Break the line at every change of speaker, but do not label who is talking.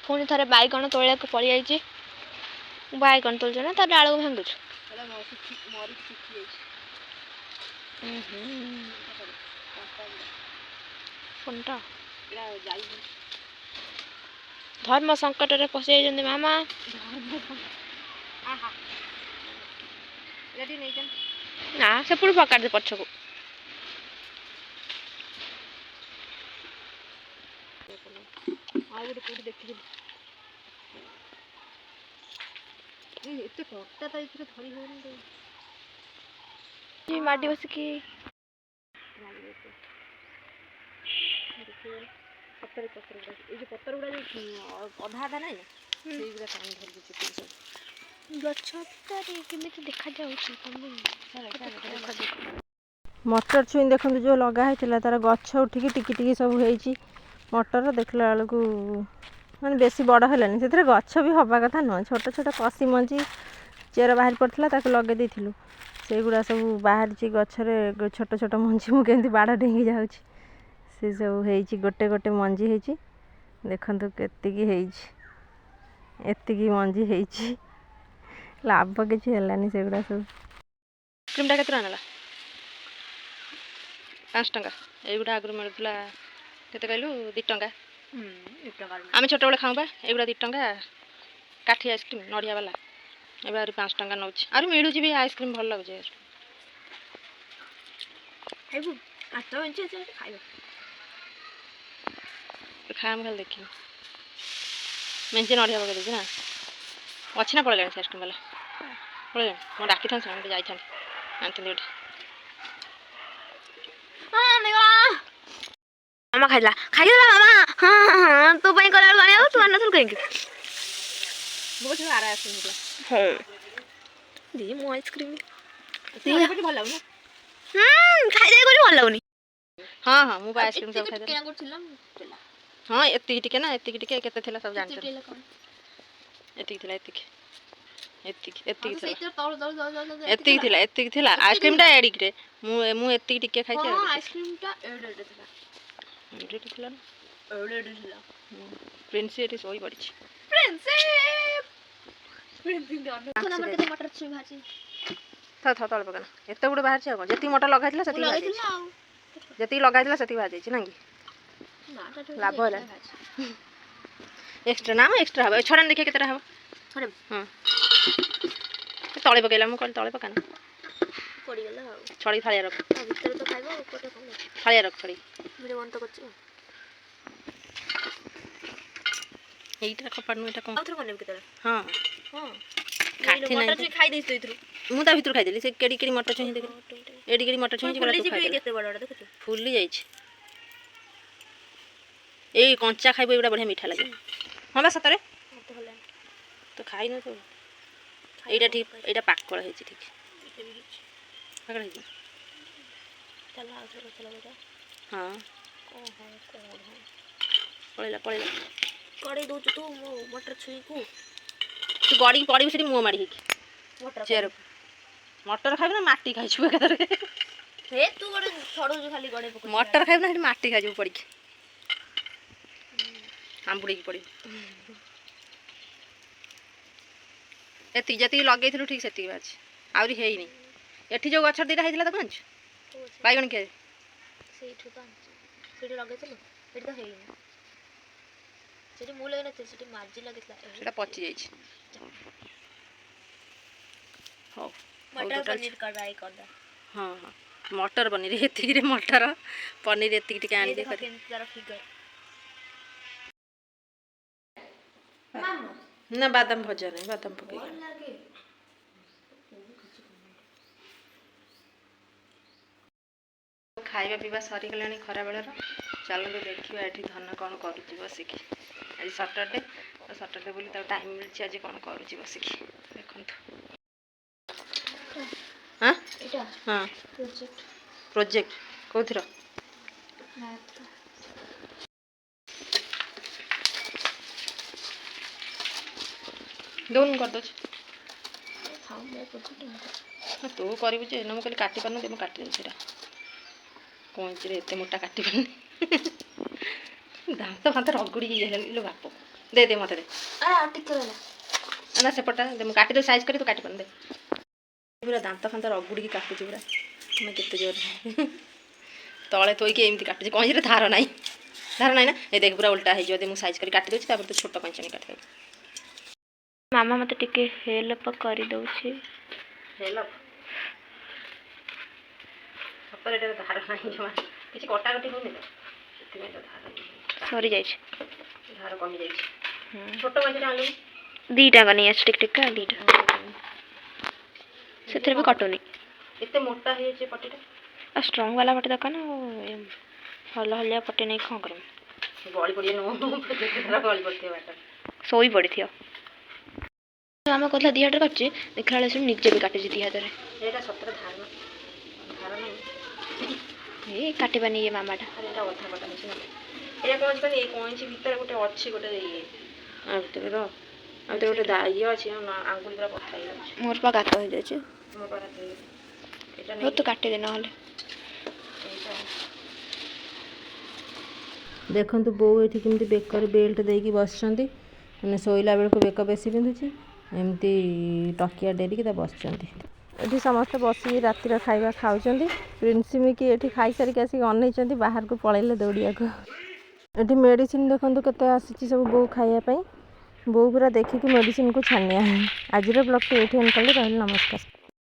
पुणी थे बैगण तोड़ा को पड़ जाइए बैगण तोलुच ना तो डाल को भांगुच धर्म संकट रे फसी जाइए मामा ना से पुणी पका दे पछ को माटी बस की पतर गुड़ा जो अधा अधा ना मटर छुई देखो जो लगाई तार गछ उठिकी टिकी टिकी सब हो मटर देखला बेलू माने बेसी बड़ है से गछ भी हवा कथा नुह छोट छोट कसी मंजी चेर बाहर पड़ता ताक लगे देलु से गुड़ा सब बाहर गचरे छोट छोट मंजी मुझे बाड़ डेंगी जाऊँ से सब हो गोटे गोटे मंजी हो देखु केतिकी मंजी हो लाभ किसी है से गुड़ा सब क्रीमटा के 5 टंका एगुड़ा आगु मिलूला के कहलु 2 टंका आम छोट बड़े खाऊँ एगुड़ा 2 टंका काठी आइसक्रीम नड़िया वाला ए 5 टंका नौ आर मिलूँ भी आइसक्रीम भल लगे खाम खाली देखी मेचे नड़िया पकड़ देना अच्छी ना पड़े आइसक्रीम वाला पड़े मैं डाकी था जाइए आनी गोटे मामा खाइला मामा हाँ तू कला आया तू आना कहीं बहुत सारा हाँ दी मो आइसक्रीम भल लगुन खाई भल लगुनि हाँ हाँ मुझे आइसक्रीम सब खाई हाँ एति ना एति के सब जान एति आइसक्रीम टा एडिक रे मु एति टिके खाई आइसक्रीम टा एडे थिला प्रिंस एटी सोई पड़ी मटर छी भाजी था तले पकाना एत गुड़े बाहर से जी मटर लगाई जी लगाई से भाजी ना कि लाभ है एक्सट्रा ना एक्सट्रा हम छड़ा देखिए केतटा हम छड़े हाँ तले पकईला मुझे कहली तले पकाना छड़ी थालिया रख थालिया रख छड़ी এইটা খপাড় নু এটা কম আউথর বনেব কেতরে হ্যাঁ হ্যাঁ কাঠি নাই মটর খাই দেইছ তো ইথরু মু তা ভিতর খাই দেলি সে কেডি কেডি মটর ছই দেখি এডি কেডি মটর ছই গলা তো খাই কেতে বড় বড় দেখছ ফুলি যাইছে এই কঞ্চা খাইবো এগুলা বড়িয়া মিঠা লাগে হ্যাঁ বা সতরে তো খাই না তো এইটা ঠিক এইটা পাক করা হয়েছে ঠিক পাকড়া হয়েছে চলা আউথর চলা বেটা হ্যাঁ পড়েলা পড়েলা कड़े दो तू मटर छुई को तू गड़ी पड़ी से मुँह मारी मटर चेर मटर खाइब ना माटी खाइछु एकादरे हे तू गड़े छड़ो खाली गड़े पक मटर खाइब ना माटी खाइछु पड़ी आंबुड़ी की पड़ी एति जति लगेइथिलु ठीक सेति बाज आउरी हेई नै एठी जो गछ दिरा हेइथिला त कोंच बाइगण के सेठु त सेठी लगेइथिलु एठी त हेई नै सेठी मु लगे न सेठी मार्जी लगितला सेटा पची जाई छी हो मटर पनीर कढ़ाई कर दा हां हां मटर पनीर एति रे मटर पनीर एति टिके आनी दे कर तार फिगर मामा ना बादाम भजा नहीं बादाम पके खाइबा पीवा सरी गलानी खरा बेलर चलते देखिए ये धन कौन करुच्ची बसिकी आज सटरडे तो सटरडे बोली तो टाइम मिली आज कौन करुच्ची बसिकी देखु हाँ हाँ प्रोजेक्ट कौथर दोन कर दो तू करू जे मुझे कहली काटी पार मुझे काटी देता कौच एत मोटा काटी पार दात फात रगुड़ी लो बाप दे दे मत दे
टिके
ना सेपटा दे मु काटी दे साइज करी तू काटी पन दे पूरा दांत फांत रगुड़ी काटुची पूरा मैं केते जोर तले थोइकी एमती काटुची कहीं रे धार नहीं ना ए देख पूरा उल्टा है मु साइज करी काटी दोची तापर तो छोट कंचनी काटी दे
मामा मत टिके हेल्प कर दउछि
हेल्प सपर एटा धार नहीं जमा किछि कटा कटी होनी तो सेति में तो धार
सरी जाइछ
धार कमी जाइछ छोट कंचनी आलू
2 टाका नहीं टिक टिक का 2 सेथरे भी कटोनी
एते मोटा है जे पट्टीटा
स्ट्रांग वाला पट्टी दका ना हल हलिया पट्टी नहीं खा कर
गली पड़ी नो जेते गली पड़ती बाटा
सोई पड़ी थियो मामा कहला 2 हाथ कटचे देखला ले सुन निजे भी काटे जी 2 हाथ रे
एटा सतर धार नहीं
ए काटे बानी ये मामाटा
अरे एटा कथा पता नहीं एटा कोन से ए कोइंची भीतर गोटे अछि गोटे ये आ भीतर रो आ तो गोटे दाई अछि आंगुल पूरा पथाई अछि
मोर पा गात हो जाय छै
मोर पा गात एटा
हो तो काटे दे न हले
देखंतु बो एठी किमती बेकर बेल्ट देकी बसचंती माने सोइला बेल को बेक बेसी पिंधुची एमती टकिया डेरी के बसचंती एठी समस्त बसी रातिर खाइबा खाउचंती प्रिंसिमी की एठी खाई सारी के आसी अनैचंती बाहर को पळैले दौड़िया को एठी मेडिसिन देखंतु केते आसीची सब बो खाइया पई बो पूरा देखि कि मेडिसिन को छानिया है आज रो ब्लॉग के एठी एंड कर रहल नमस्कार।